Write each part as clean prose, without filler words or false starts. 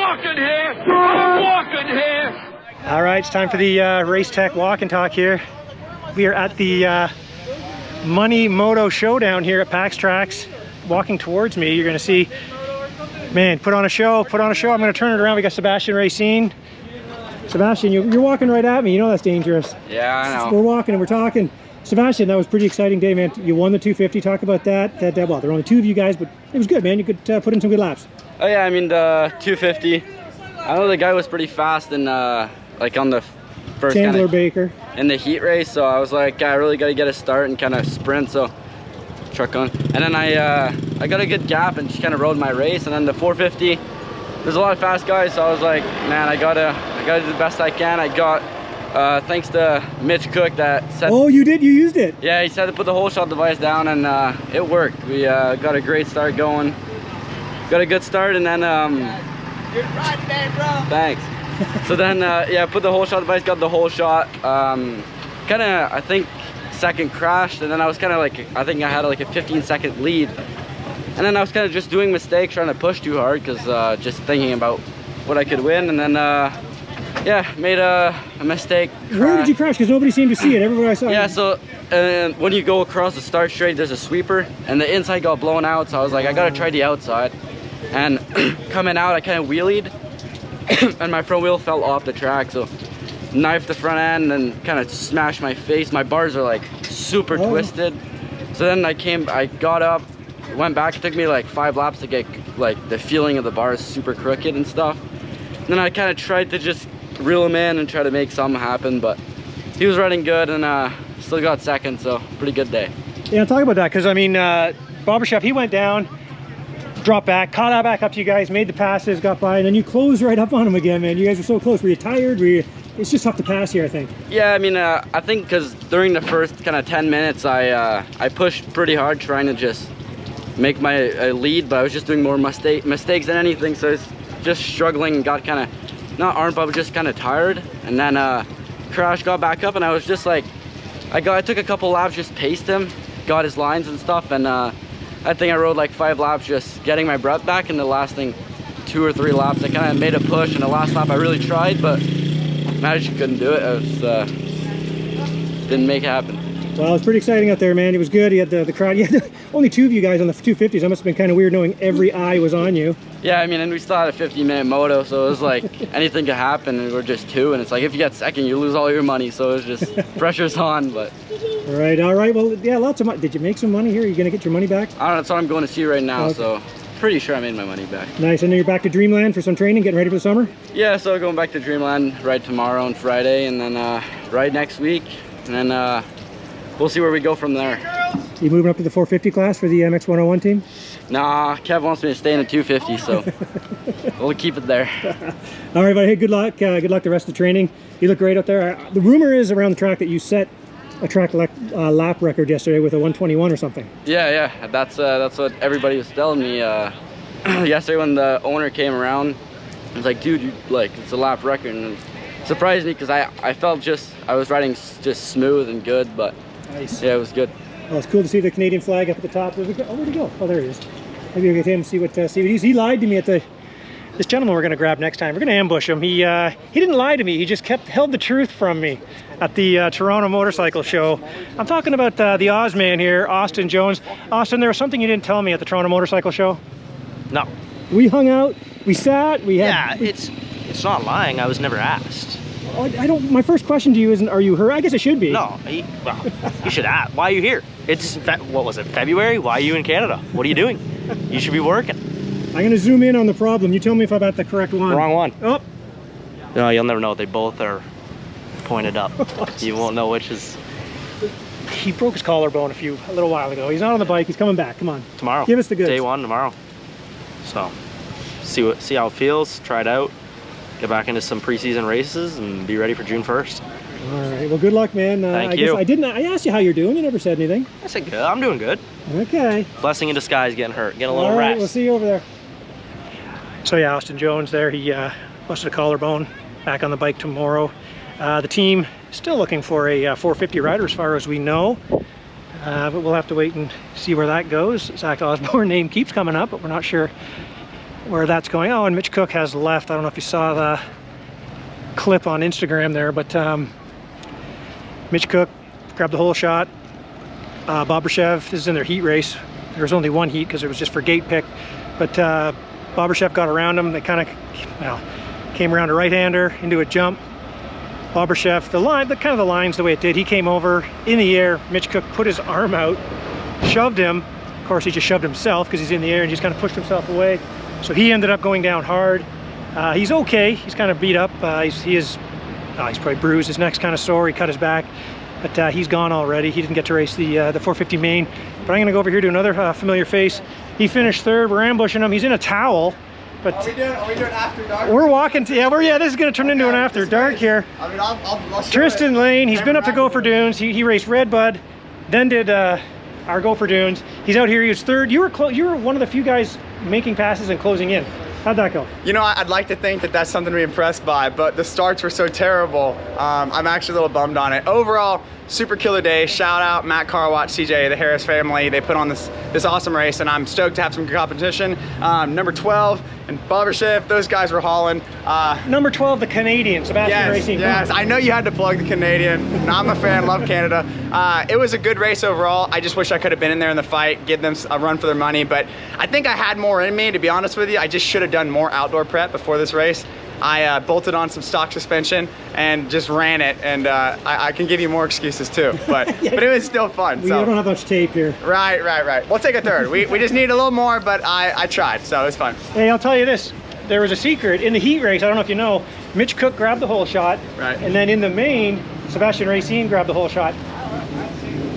walking here. I'm walking here. All right, it's time for the Race Tech Walk and Talk here. We are at the Money Moto Showdown here at Pax Trax. Walking towards me, you're going to see, man, put on a show, put on a show. I'm going to turn it around. We got Sebastien Racine. Sebastian, you're walking right at me. You know that's dangerous. Yeah, I know. We're walking and we're talking. Sebastian, that was a pretty exciting day, man. You won the 250. Talk about that. Well, there were only two of you guys, but it was good, man. You could put in some good laps. Oh yeah, I mean the 250. I know the guy was pretty fast in like on the first Chandler Baker in the heat race. So I was like, I really got to get a start and kind of sprint. So truck on, and then I got a good gap and just kind of rode my race. And then the 450, there's a lot of fast guys. So I was like, man, I gotta do the best I can. I got. Thanks to Mitch Cook that said... Oh, you did? You used it? Yeah, he said to put the whole shot device down, and it worked. We got a great start going. Got a good start, and then... Good ride today, bro. Thanks. So then, yeah, put the whole shot device, got the whole shot. Kind of, I think, second crashed, and then I was kind of like... I think I had like a 15-second lead. And then I was kind of just doing mistakes, trying to push too hard, because just thinking about what I could win, and then... yeah, made a mistake. Where did you crash? Because nobody seemed to see it. Everybody I saw. Yeah, so when you go across the start straight, there's a sweeper, and the inside got blown out. So I was like, I gotta try the outside. And coming out, I kind of wheelied, and my front wheel fell off the track. So knifed the front end and kind of smashed my face. My bars are like super twisted. So then I got up, went back. It took me like 5 laps to get like the feeling of the bars super crooked and stuff. And then I kind of tried to just reel him in and try to make something happen, but he was running good and still got second, so pretty good day. Yeah, talk about that, because I mean, Bobryshev, he went down, dropped back, caught that back up to you guys, made the passes, got by, and then you closed right up on him again, man. You guys were so close. Were you tired? It's just tough to pass here, I think. Yeah, I mean, I think because during the first kind of 10 minutes, I pushed pretty hard trying to just make my lead, but I was just doing more mistakes than anything, so I was just struggling and got kind of not armed, but just kind of tired, and then Crash got back up, and I was just like, I took a couple laps, just paced him, got his lines and stuff, and I think I rode like 5 laps just getting my breath back, and the last thing 2 or 3 laps I kind of made a push, and the last lap I really tried, but managed couldn't do it. I was didn't make it happen. Well, it was pretty exciting out there, man. It was good. You had the crowd. You had only 2 of you guys on the 250s. That must have been kind of weird knowing every eye was on you. Yeah, I mean, and we still had a 50-minute moto, so it was like anything could happen, and we're just 2, and it's like if you get second, you lose all your money, so it's just pressure's on. But all right. Well, yeah, lots of money. Did you make some money here? Are you gonna get your money back? I don't know. That's what I'm going to see right now, so pretty sure I made my money back. Nice. And then you're back to Dreamland for some training, getting ready for the summer? Yeah, so going back to Dreamland ride tomorrow and Friday, and then ride next week, and then we'll see where we go from there. You moving up to the 450 class for the MX 101 team? Nah, Kev wants me to stay in the 250, so we'll keep it there. All right, buddy. Hey, good luck. Good luck the rest of the training. You look great out there. The rumor is around the track that you set a track lap record yesterday with a 121 or something. Yeah, that's what everybody was telling me yesterday when the owner came around. I was like, dude, it's a lap record, and it surprised me because I felt I was riding just smooth and good, but nice. Yeah, it was good. Well, it's cool to see the Canadian flag up at the top. Where'd he go? Oh, there he is. Maybe we'll get him and see what he lied to me at this gentleman we're going to grab next time. We're going to ambush him. He didn't lie to me. He just held the truth from me at the Toronto Motorcycle Show. I'm talking about the Ozman here, Austin Jones. Austin, there was something you didn't tell me at the Toronto Motorcycle Show? No. We hung out, we sat, it's not lying. I was never asked. My first question to you isn't, are you hurt? I guess it should be. No, well, you should ask. Why are you here? It's, what was it, February? Why are you in Canada? What are you doing? You should be working. I'm going to zoom in on the problem. You tell me if I'm at the correct one. Wrong one. Oh. No, you'll never know. They both are pointed up. You won't know which is... He broke his collarbone a little while ago. He's not on the bike. He's coming back. Come on. Tomorrow. Give us the goods. Day 1 tomorrow. So, see how it feels. Try it out. Get back into some preseason races and be ready for June 1st. All right. Well, good luck, man. Thank you. I asked you how you're doing. You never said anything. I said good. I'm doing good. Okay. Blessing in disguise, getting hurt. Getting a little All right. rest. We'll see you over there. So yeah, Austin Jones there. He busted a collarbone. Back on the bike tomorrow. The team still looking for a 450 rider as far as we know. But we'll have to wait and see where that goes. Zach Osborne name keeps coming up, but we're not sure where that's going. Oh, and Mitch Cook has left. I don't know if you saw the clip on Instagram there, but Mitch Cook grabbed the whole shot. Bobryshev is in their heat race. There was only one heat because it was just for gate pick, but Bobryshev got around him. They kind of, well, came around a right-hander into a jump. Bobryshev, the line's the way it did. He came over in the air. Mitch Cook put his arm out, shoved him. Of course, he just shoved himself because he's in the air and just kind of pushed himself away. So he ended up going down hard. He's okay. He's kind of beat up. He's probably bruised. His neck's kind of sore. He cut his back, but he's gone already. He didn't get to race the 450 main. But I'm going to go over here to another familiar face. He finished third. We're ambushing him. He's in a towel. But are we doing after dark? We're walking to, this is going to turn into an after dark here. I mean, I'll Tristan Lane, he's been up to Gopher Dunes. He raced Red Bud, then did our Gopher Dunes. He's out here, he was third. You were one of the few guys making passes and closing in. How'd that go? You know, I'd like to think that that's something to be impressed by, but the starts were so terrible. I'm actually a little bummed on it. Overall, super killer day. Shout out Matt Carwatch, CJ, the Harris family. They put on this awesome race, and I'm stoked to have some good competition. Number 12 and Bobryshev, those guys were hauling. Number 12, the Canadian, Sebastien Racine. Yes, I know you had to plug the Canadian. I'm a fan, love Canada. It was a good race overall. I just wish I could have been in there in the fight, give them a run for their money, but I think I had more in me, to be honest with you. I just should have done more outdoor prep before this race. I bolted on some stock suspension and just ran it, and I can give you more excuses too, but but it was still fun. We don't have much tape here. Right. We'll take a third. We just need a little more, but I tried, so it was fun. Hey, I'll tell you this. There was a secret in the heat race. I don't know if you know. Mitch Cook grabbed the whole shot, right, and then in the main, Sebastien Racine grabbed the whole shot.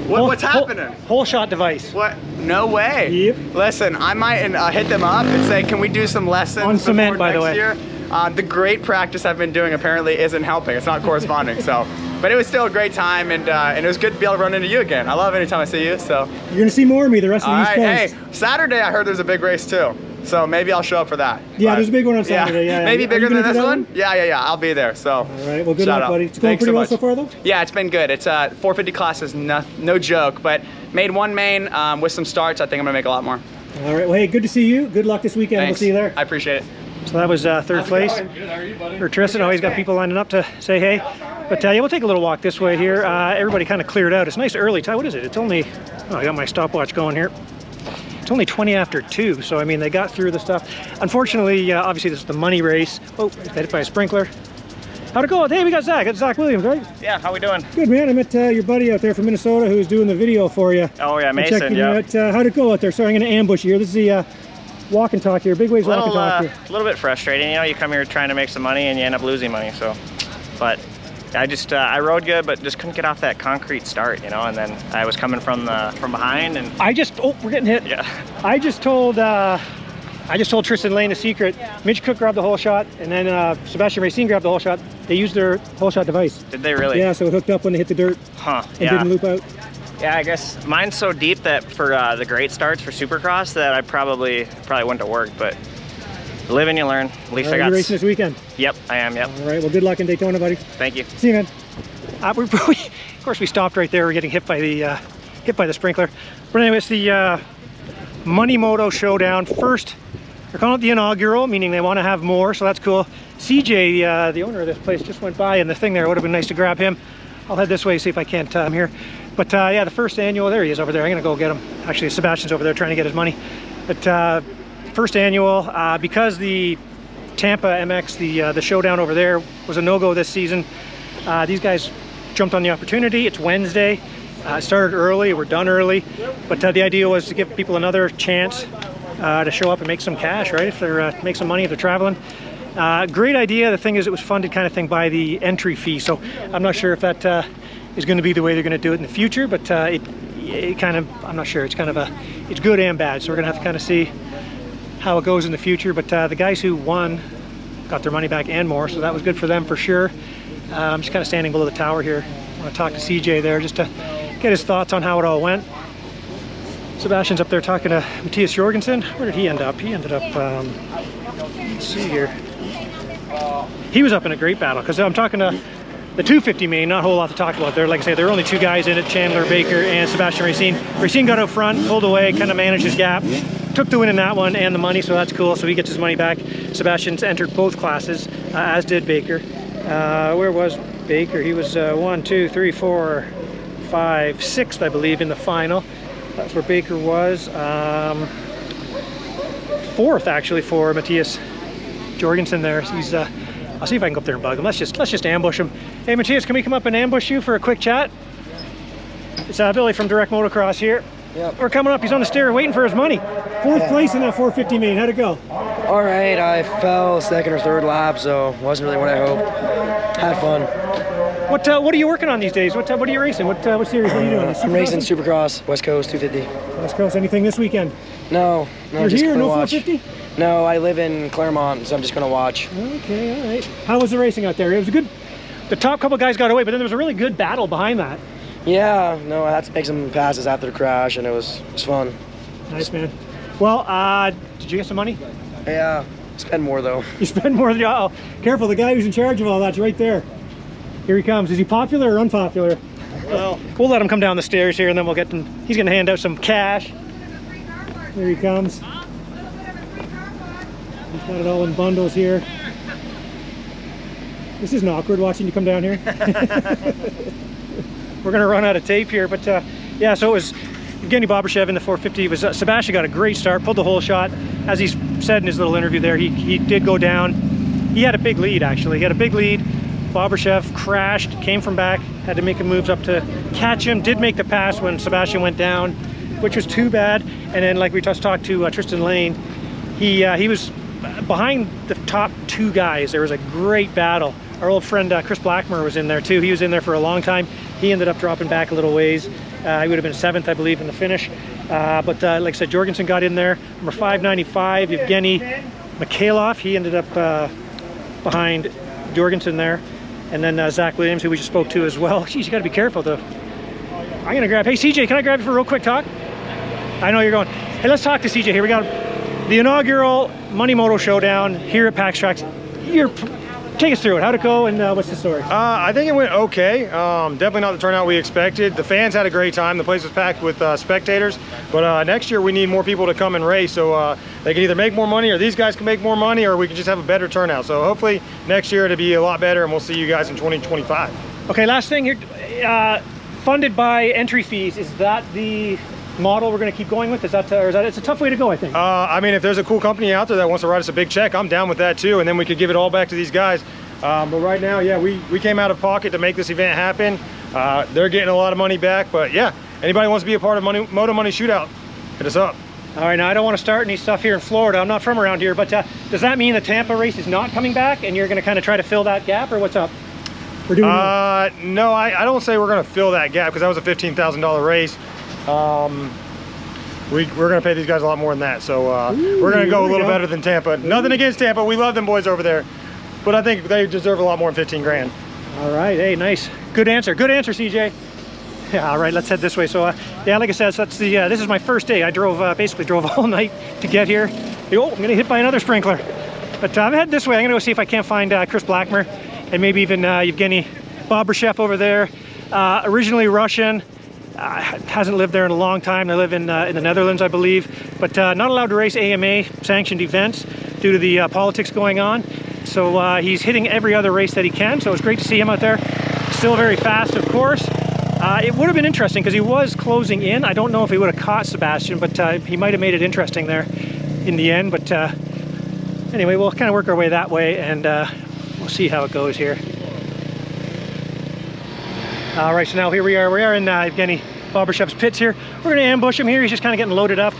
What's happening? Whole shot device. What? No way. Yep. Listen, I might hit them up and say, can we do some lessons on cement, by the way? Year? The great practice I've been doing apparently isn't helping. It's not corresponding. So, but it was still a great time, and it was good to be able to run into you again. I love anytime I see you. So you're gonna see more of me the rest of the East Coast. Hey, Saturday I heard there's a big race too. So maybe I'll show up for that. Yeah, there's a big one on Saturday. Yeah. Maybe bigger than this one? Yeah. I'll be there. So. All right. Well, good luck, buddy. It's going pretty well so far, though? Yeah, it's been good. It's 450 class is no joke, but made one main with some starts. I think I'm gonna make a lot more. All right. Well, hey, good to see you. Good luck this weekend. Thanks. We'll see you there. I appreciate it. So that was third place. Good. How are you, buddy? For Tristan. Oh, he's got people lining up to say hey. But yeah, we'll take a little walk this way here. Everybody kind of cleared out. It's nice early time. What is it? It's only, I got my stopwatch going here. It's only 20 after 2, so I mean, they got through the stuff. Unfortunately, obviously this is the money race. Oh, hit by a sprinkler. How'd it go? Hey, we got Zach. It's Zack Williams, right? Yeah, how we doing? Good, man. I met your buddy out there from Minnesota who's doing the video for you. Oh, yeah, Mason, yeah. How'd it go out there? Sorry, I'm going to ambush you here. This is the walk and talk here. Bigwave's walk and talk here. A little bit frustrating, you know, you come here trying to make some money and you end up losing money, so. But I rode good, but just couldn't get off that concrete start, you know, and then I was coming from behind, and oh, we're getting hit. Yeah. I just told Tristan Lane a secret. Mitch Cook grabbed the whole shot, and then Sebastien Racine grabbed the whole shot. They used their whole shot device. Did they really? Yeah, so it hooked up when they hit the dirt. Huh. And didn't loop out. Yeah, I guess mine's so deep that for the great starts for Supercross that I probably wouldn't have worked, but you live and you learn. At least I got. You're racing this weekend? Yep, I am, yep. All right, well, good luck in Daytona, buddy. Thank you. See you, man. Of course, we stopped right there. We're getting hit by the sprinkler. But anyways, the Money Moto Showdown. First, they're calling it the inaugural, meaning they want to have more, so that's cool. CJ, the owner of this place, just went by, and the thing there would have been nice to grab him. I'll head this way, see if I can't I'm here. But yeah, the first annual, there he is over there. I'm gonna go get him. Actually, Sebastian's over there trying to get his money. But first annual, because the Tampa MX, the showdown over there was a no-go this season, these guys jumped on the opportunity. It's Wednesday. It started early, we're done early. But the idea was to give people another chance to show up and make some cash, right? If they're make some money if they're traveling. Great idea. The thing is, it was funded kind of thing by the entry fee. So I'm not sure if that is going to be the way they're going to do it in the future, but it kind of, I'm not sure. It's kind of it's good and bad. So we're going to have to kind of see how it goes in the future. But the guys who won got their money back and more, so that was good for them for sure. I'm just kind of standing below the tower here. I want to talk to CJ there just to get his thoughts on how it all went. Sebastian's up there talking to Matias Jorgensen. Where did he end up? He ended up, let's see here. He was up in a great battle, because I'm talking to the 250 main, not a whole lot to talk about there. Like I say, there are only two guys in it, Chandler Baker and Sebastien Racine. Racine got out front, pulled away, kind of managed his gap. took the win in that one and the money, so that's cool. So he gets his money back. Sebastian's entered both classes, as did Baker. Where was Baker? He was 1, 2, 3, 4, 5, 6th, I believe, in the final. That's where Baker was. 4th actually for Matias Jorgenson there. He's I'll see if I can go up there and bug him. Let's just ambush him. Hey Matias, can we come up and ambush you for a quick chat? It's Billy from Direct Motocross here. Yep. We're coming up. He's on the stair waiting for his money. 4th place in that 450 main. How'd it go? All right, I fell 2nd or 3rd lap, so wasn't really what I hoped. Had fun. What are you working on these days? What are you racing? What series? What are you doing? I'm racing Supercross, West Coast 250. West Coast. Anything this weekend? No. You're just here? No watch. 450? No, I live in Claremont, so I'm just gonna watch. Okay, all right. How was the racing out there? It was a good. The top couple guys got away, but then there was a really good battle behind that. Yeah, no, I had to make some passes after the crash, and it was fun. Nice, man. Well, did you get some money? Yeah, spend more though. You spend more than oh, careful, the guy who's in charge of all that's right there. Here he comes. Is he popular or unpopular? Well, we'll let him come down the stairs here and then we'll get him. He's gonna hand out some cash. Here he comes. He's got it all in bundles here. This isn't awkward watching you come down here. We're gonna run out of tape here, but yeah, so it was Evgeny Bobryshev in the 450. It was Sebastian got a great start, pulled the whole shot. As he said in his little interview there, he did go down. He had a big lead actually. He had a big lead. Bobryshev crashed, came from back, had to make moves up to catch him. Did make the pass when Sebastian went down, which was too bad. And then, like we just talked to Tristan Lane, he was behind the top 2 guys. There was a great battle. Our old friend Chris Blackmer was in there too. He was in there for a long time. He ended up dropping back a little ways. He would have been 7th, I believe, in the finish. But like I said, Jorgensen got in there. Number 595, Evgeny Mikhaylov. He ended up behind Jorgensen there. And then Zack Williams, who we just spoke to as well. Geez, you got to be careful though. I'm gonna grab. Hey CJ, can I grab you for a real quick talk? I know you're going. Hey, let's talk to CJ here. We got the inaugural Money Moto Showdown here at Pax Trax. Take us through it. How'd it go, and what's the story? I think it went okay. Definitely not the turnout we expected. The fans had a great time. The place was packed with spectators. But next year we need more people to come and race, so they can either make more money, or these guys can make more money, or we can just have a better turnout. So hopefully next year it'll be a lot better, and we'll see you guys in 2025. Okay, last thing here. Funded by entry fees. Is that the model we're going to keep going with? Is that, or is that, it's a tough way to go, I think. I mean, if there's a cool company out there that wants to write us a big check, I'm down with that too, and then we could give it all back to these guys. But right now, yeah, we came out of pocket to make this event happen. They're getting a lot of money back, but yeah, anybody wants to be a part of Moto Money Shootout, hit us up. All right, now I don't want to start any stuff here in Florida. I'm not from around here, but does that mean the Tampa race is not coming back and you're going to kind of try to fill that gap, or what's up? We're doing no, I don't say we're going to fill that gap, because that was a $15,000 race. We're going to pay these guys a lot more than that, so we're going to go a little better than Tampa. Nothing against Tampa, we love them boys over there, but I think they deserve a lot more than 15 grand. All right, hey, nice, good answer, CJ. Yeah, all right, let's head this way. So yeah, like I said, so that's the this is my first day. I drove basically drove all night to get here. Oh, I'm gonna hit by another sprinkler, but I'm heading this way. I'm gonna go see if I can't find Chris Blackmer and maybe even Evgeny Bobryshev over there. Originally Russian. Hasn't lived there in a long time. They live in the Netherlands, I believe, but not allowed to race AMA sanctioned events due to the politics going on. So he's hitting every other race that he can. So it's great to see him out there. Still very fast, of course. It would have been interesting because he was closing in. I don't know if he would have caught Sebastian, but he might have made it interesting there in the end. But anyway, we'll kind of work our way that way, and we'll see how it goes here. All right, so now here we are. We are in Evgeny Bobrishev's pits here. We're going to ambush him here. He's just kind of getting loaded up.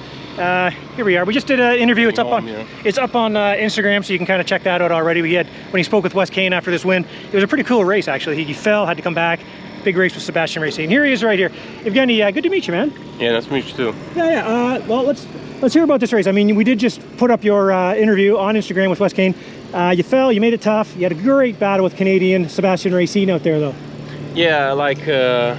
Here we are. We just did an interview. It's up on Instagram, so you can kind of check that out already. We had when he spoke with Wes Kane after this win. It was a pretty cool race, actually. He fell, had to come back. Big race with Sebastien Racine. Here he is right here. Evgeny, good to meet you, man. Yeah, nice to meet you too. Yeah. Well, let's hear about this race. I mean, we did just put up your interview on Instagram with Wes Kane. You fell, you made it tough. You had a great battle with Canadian Sebastien Racine out there, though. Yeah, like that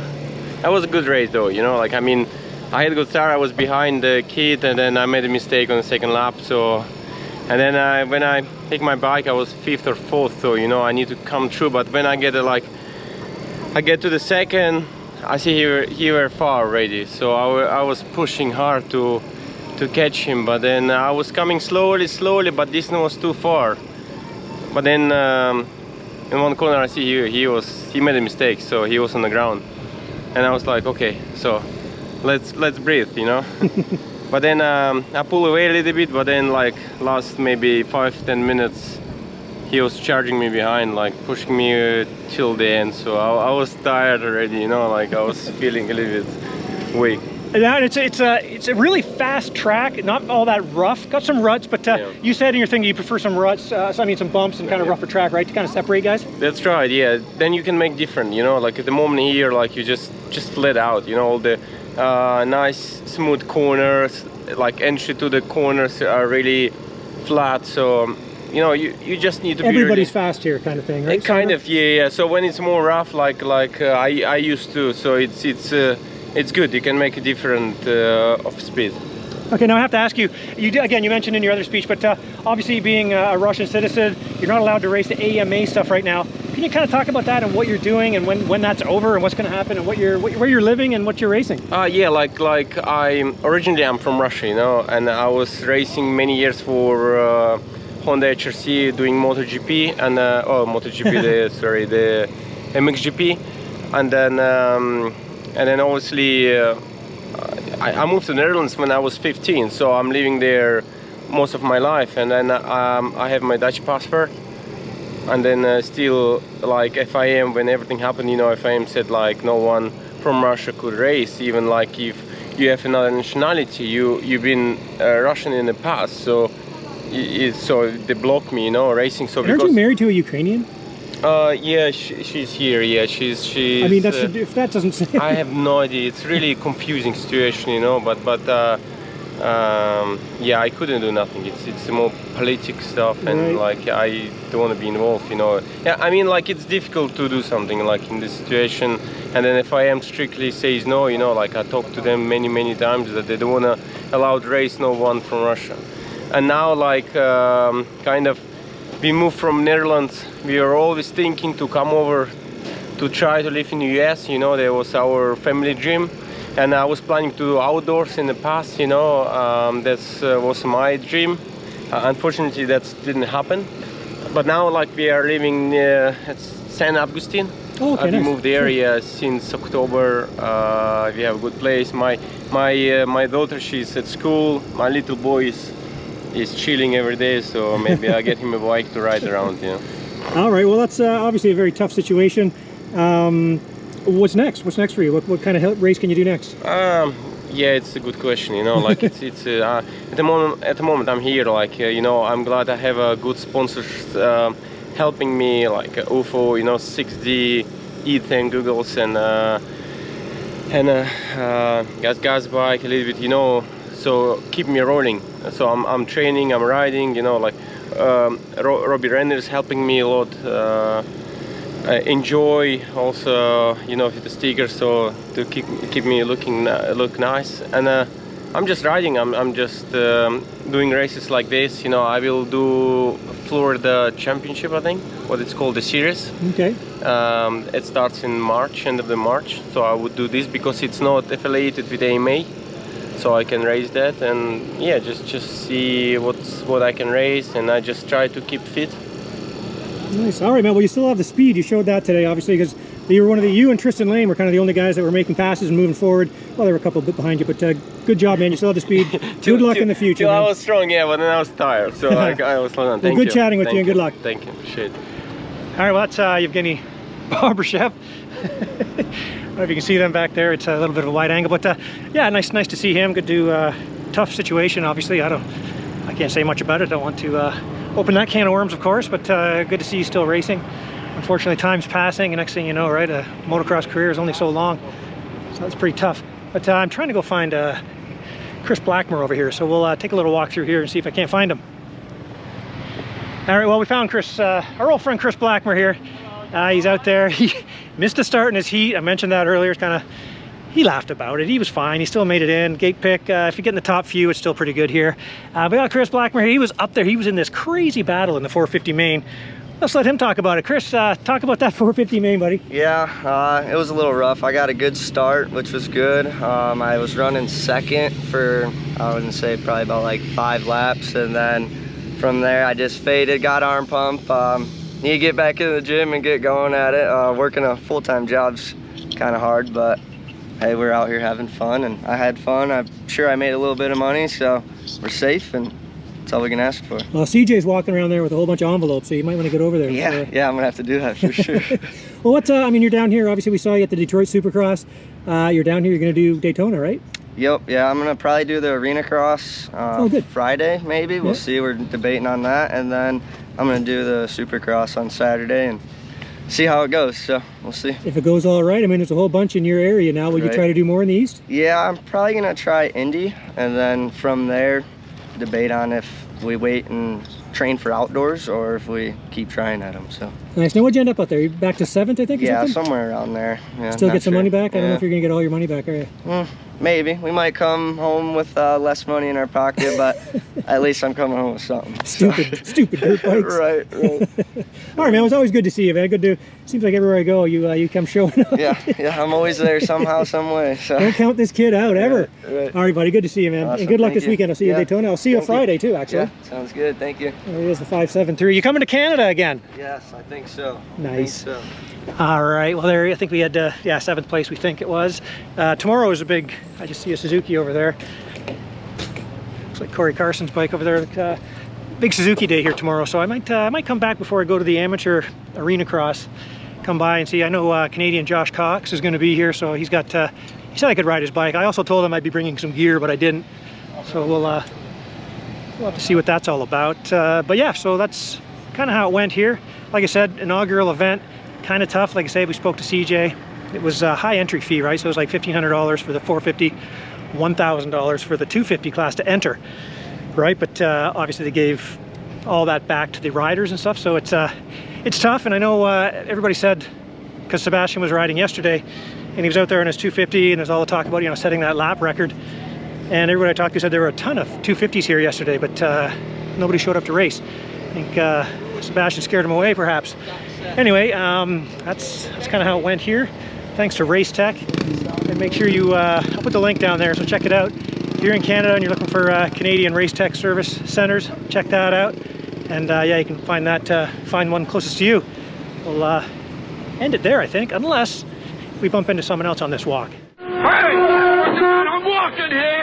was a good race, though. You know, like I mean, I had a good start. I was behind the kid, and then I made a mistake on the second lap. So, and then when I picked my bike, I was 5th or 4th. So you know, I need to come through. But when I get I get to the second, I see he were far already. So I was pushing hard to catch him, but then I was coming slowly, but this was too far. But then in one corner I see he made a mistake, so he was on the ground, and I was like, okay, so let's breathe, you know. But then I pull away a little bit, but then like last maybe 5-10 minutes he was charging me behind, like pushing me till the end. So I was tired already, you know, like I was feeling a little bit weak. Yeah, it's a really fast track, not all that rough. Got some ruts, but you said in your thing you prefer some ruts, some bumps and kind of rougher track, right, to kind of separate guys? That's right, yeah. Then you can make different, you know, like at the moment here, like you just let out, you know, all the nice smooth corners, like entry to the corners are really flat, so you know, you just need to everybody's be fast here kind of thing, right? Kind of, yeah. So when it's more rough, like I used to, so it's good. You can make a different of speed. Okay, now I have to ask you, again, you mentioned in your other speech, but obviously being a Russian citizen, you're not allowed to race the AMA stuff right now. Can you kind of talk about that and what you're doing and when that's over and what's going to happen and where you're living and what you're racing? Yeah, like I'm from Russia, you know, and I was racing many years for Honda HRC doing MotoGP and MotoGP, the MXGP, and then obviously I moved to the Netherlands when I was 15, so I'm living there most of my life, and then I have my Dutch passport, and then still like FIM, when everything happened, you know, FIM said like no one from Russia could race, even like if you have another nationality, you've been Russian in the past, so they blocked me, you know, racing. So aren't you married to a Ukrainian? Yeah, she's here. Yeah, she's. I mean, if that doesn't say. I have no idea. It's really confusing situation, you know. But yeah, I couldn't do nothing. It's more political stuff, and like I don't want to be involved, you know. Yeah, I mean, like it's difficult to do something like in this situation, and then if I am strictly says no, you know, like I talked to them many times that they don't want to allow to race no one from Russia. And now, like, kind of, we moved from Netherlands. We are always thinking to come over to try to live in the US. You know, that was our family dream. And I was planning to do outdoors in the past, you know. That was my dream. Unfortunately, that didn't happen. But now, like, we are living at St. Augustine. Oh, okay, we nice. moved there since October. We have a good place. My daughter, she's at school. My little boy is chilling every day, so maybe I'll get him a bike to ride around, you know. All right, well, that's obviously a very tough situation. What's next? What's next for you? What kind of race can you do next? Yeah, it's a good question, you know, like it's at the moment I'm here, like, you know, I'm glad I have a good sponsors helping me, like UFO, you know, 6D, Ethan, Googles, and gas bike a little bit, you know, so keep me rolling. So I'm training, I'm riding, you know, like Robbie Renner is helping me a lot. Enjoy also, you know, with the stickers, so to keep me look nice. And I'm just riding. I'm just doing races like this. You know, I will do Florida Championship, I think, what it's called, the series. Okay. It starts in March, end of the March. So I would do this because it's not affiliated with AMA. So I can race that, and yeah, just see what I can race, and I just try to keep fit. Nice. All right, man. Well, you still have the speed. You showed that today, obviously, because you and Tristan Lane were kind of the only guys that were making passes and moving forward. Well, there were a couple a bit behind you, but good job, man. You still have the speed. Good luck in the future. I was strong, yeah, but then I was tired, so I was slow down. Well, good chatting with you, and good luck. Thank you. Appreciate it. All right, well, that's Evgeny Bobryshev. I don't know if you can see them back there. It's a little bit of a wide angle, but yeah, nice to see him. Good to tough situation, obviously. I can't say much about it. I don't want to open that can of worms, of course, but good to see you still racing. Unfortunately, time's passing, and next thing you know, right, a motocross career is only so long, so that's pretty tough. But I'm trying to go find Chris Blackmer over here, so we'll take a little walk through here and see if I can't find him. All right, well, we found Chris, our old friend Chris Blackmer here. He's out there. He missed the start in his heat. I mentioned that earlier. It's kind of, he laughed about it. He was fine. He still made it in. Gate pick. If you get in the top few, it's still pretty good here. We got Chris Blackmer. He was up there. He was in this crazy battle in the 450 main Let's let him talk about it. Chris, talk about that 450 main, buddy. Yeah, it was a little rough. I got a good start, which was good. I was running second for, I wouldn't say, probably about like 5 laps. And then from there, I just faded, got arm pump. Need to get back into the gym and get going at it. Working a full-time job's kind of hard, but hey, we're out here having fun, and I had fun. I'm sure I made a little bit of money, so we're safe, and that's all we can ask for. Well, CJ's walking around there with a whole bunch of envelopes, so you might want to get over there. Yeah, yeah, I'm gonna have to do that for sure. Well, what's I mean, you're down here. Obviously, we saw you at the Detroit Supercross. You're down here. You're gonna do Daytona, right? Yep, yeah, I'm gonna probably do the arena cross good. Friday, maybe. We'll see. We're debating on that, and then I'm gonna do the Supercross on Saturday and see how it goes. So we'll see. If it goes all right, I mean, there's a whole bunch in your area now. Will you try to do more in the East? Yeah, I'm probably gonna try Indy, and then from there, debate on if we wait and train for outdoors or if we keep trying at them. So nice. Now, what'd you end up out there? You back to 7th, I think? Or yeah, something? somewhere around there. Yeah, still get some money back? Yeah. I don't know if you're gonna get all your money back, are you? Maybe. We might come home with less money in our pocket, but at least I'm coming home with something. Stupid dirt bikes. Right. All right, man. It was always good to see you, man. Good to. Seems like everywhere I go, you come showing up. Yeah. I'm always there somehow, some way. So don't count this kid out ever. Right. All right, buddy. Good to see you, man. Awesome. And good luck Thank this weekend. I'll see you at Daytona. I'll see you Friday too, actually. Yeah, sounds good. Thank you. There he is, the 573. You coming to Canada again? Yes, I think so. Nice. I think so. All right. Well, there. I think we had 7th place. We think it was. Tomorrow is a big. I just see a Suzuki over there. Looks like Corey Carson's bike over there. Big Suzuki day here tomorrow, so I might come back before I go to the amateur arena cross. Come by and see. I know Canadian Josh Cox is going to be here, so he's got. He said I could ride his bike. I also told him I'd be bringing some gear, but I didn't. So we'll have to see what that's all about. But yeah, so that's kind of how it went here. Like I said, inaugural event, kind of tough. Like I said, we spoke to CJ. It was a high entry fee, right? So it was like $1,500 for the 450, $1,000 for the 250 class to enter, right? But obviously they gave all that back to the riders and stuff. So it's tough. And I know everybody said, because Sebastian was riding yesterday, and he was out there in his 250, and there's all the talk about, setting that lap record. And everybody I talked to said there were a ton of 250s here yesterday, but nobody showed up to race. I think Sebastian scared him away, perhaps. Anyway, that's kind of how it went here. Thanks to Race Tech. And make sure you, I'll put the link down there, so check it out. If you're in Canada and you're looking for Canadian Race Tech service centers, check that out. And yeah, you can find one closest to you. We'll end it there, I think, unless we bump into someone else on this walk. Hey, I'm walking here.